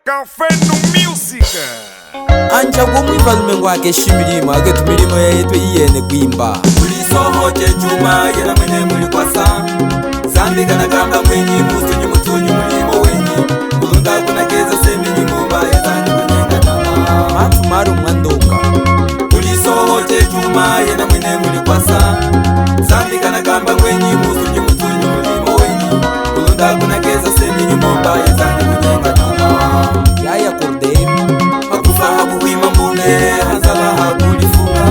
Café no Music. Anja gumwiva lumengo ake shimilimo ake tumilimo ya yetu iyene kuimba Ulisoho chechuma yena mwene muli kwasa Zambi kana kamba mwenyi musu nyimutunyu mulimo wenyi Kulunda kuna keza semi nyumumba ya zanyi kunyenga nana Matu maru mwandoka Ulisoho chechuma yena mwene muli kwasa Zambi kana kamba mwenyi musu nyimutunyu mulimo wenyi Kulunda kuna keza semi nyumumba ya zanyi kunyenga nana Yaya kordemu Makufa hakuwima mbune hanzala hakulifunga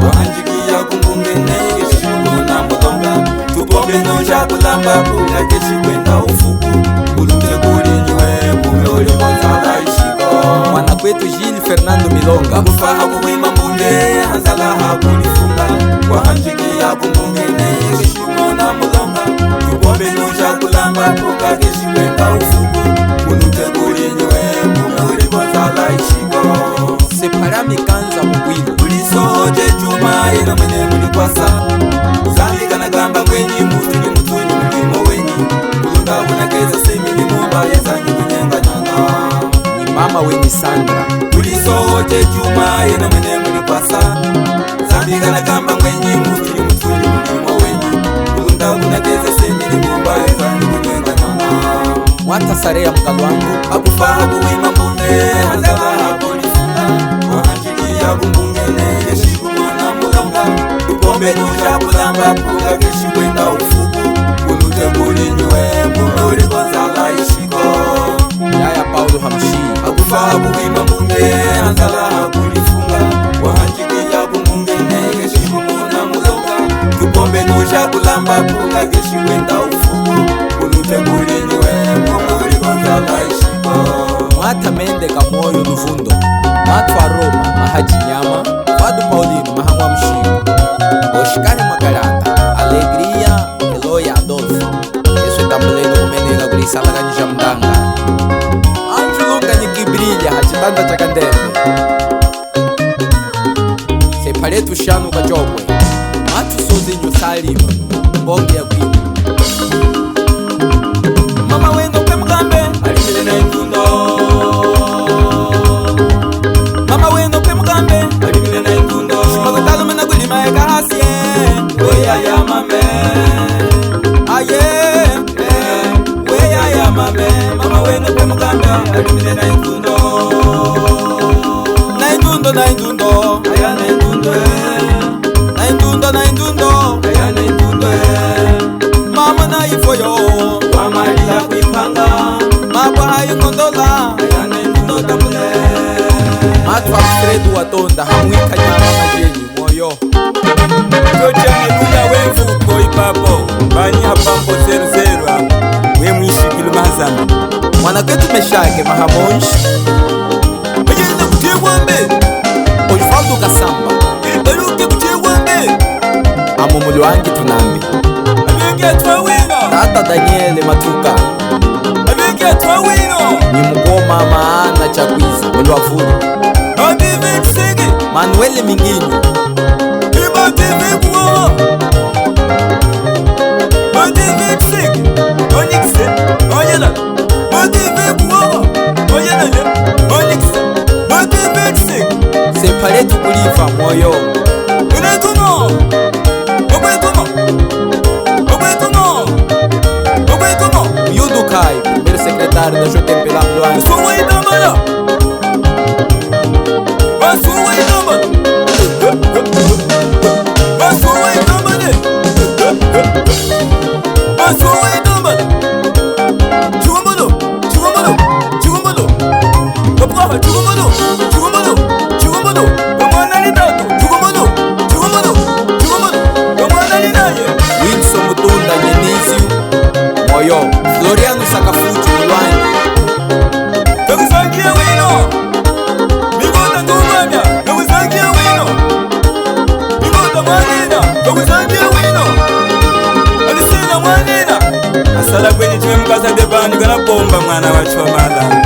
Wahanjikia kumbungene keshimu na mudonga Tupombe noja kulamba kuna keshikwenda ufuku Ulute kulinywe mume uli konzala ishiko Mwana kwetu Gilles Fernando Milonga Makufa hakuwima mbune hanzala hakulifunga Wahanjikia kumbungene keshimu na mudonga Tupombe noja kulamba kuna keshikwenda ufuku Ulute kulinywe mume uli konzala ishiko Separa mikanza mugwilo Ulisoje chuma yena mwene muli kwasa Zambi kana gamba mwenyi mutu ni mutuni mulimo wenyi Kulunda kuna keza semi ni mumba ya zanyi kunyenga nana Ni mama weni Sandra Ulisoje chuma yena mwene muli kwasa Zambi kana gamba mwenyi mutu ni mutuni mulimo wenyi Kulunda kuna keza semi ni mumba ya zanyi kunyenga nana Mwata Sarea mkalwangu Akufa hakuwima mbune hanzala hakulifunga Wahanjikia kumbungene yeshikumona mulonga Tupombe nuja kulamba puga keshikwenda ufuku Ulute kulinywe mume uli konzala ishiko Yaya Paulo Hamshi Akufa hakuwima mbune hanzala hakulifunga Wahanjikia kumbungene yeshikumona mulonga Tupombe nuja kulamba puga keshikwenda ufuku Ulute kulinywe mume uli konzala ishiko Mwata Mende Kamoyo Luvundo Matu Aroma Mahaji Nyama Wadu Paulino Mahamwa Mshigo Oshikari Magalanda Alegria Eloy Adolfo Yesu tambuleno kumenega kulisala kanija mdanga Anjulunga nikibrilha hachibanda chakandembe Sepaletu shanu kachokwe Matu Sozinho Salima Mbonge ya kwini Mama wendo pe mkambe alimile na intundo Mama wendo pe mkambe alimile na intundo Shimakotalo mena kulima eka hasye Weya ya mame Aye Weya ya mame Mama wendo pe mkambe alimile na intundo Na intundo na intundo Aya na intundo Na intundo na intundo Aya na intundo Mama na ifoyo Wamalia kuipanga Mabwa hayo ngondola Ayane ndundo tambule Matu Alfredo Watonda Hamwika Nyama Majeni Moyo Tochane lula wenfu koi papo Bani hapampo zeruzerwa We mwishikilu mazama Mwana kwetu Meshake Mahamonji Ayene kutie wambe Osvaldo Kasamba Aluke kutie wambe Amumulu wangi tunambi Abenge atwa wino Tata Daniele Matuka Abenge atwa wino ni mgoma maana chakwizi Olwavuli Adive kusege Manuele Minginyo Iba TV kuwa Adive kusege Onyekse Onyela Adive kuwa Onyela Onyekse Adive kusege Sepaletu kuliva moyo Unetumo Ogwetumo Ogwetumo Ogwetumo Yudu Kai Primeiro secretário da Jotempela Luan Suwa itamana Suwa itamana Suwa itamana Suwa itamana Chugumalo Chugumalo Chugumalo Papa Chugumalo Chugumalo Chugumalo Kamwana ni tatu Chugumalo Chugumalo Chugumalo Kamwana ni naye Wilson Mutunda Nyenizio Moyo Floriano Sakafuti Luan Nakusangia wino Mingota ndumanya Nakusangia wino Mingota mwanina Nakusangia wino Alisina mwanina Asala kwenye chime mkasa debani Kana bomba mwana wa chomala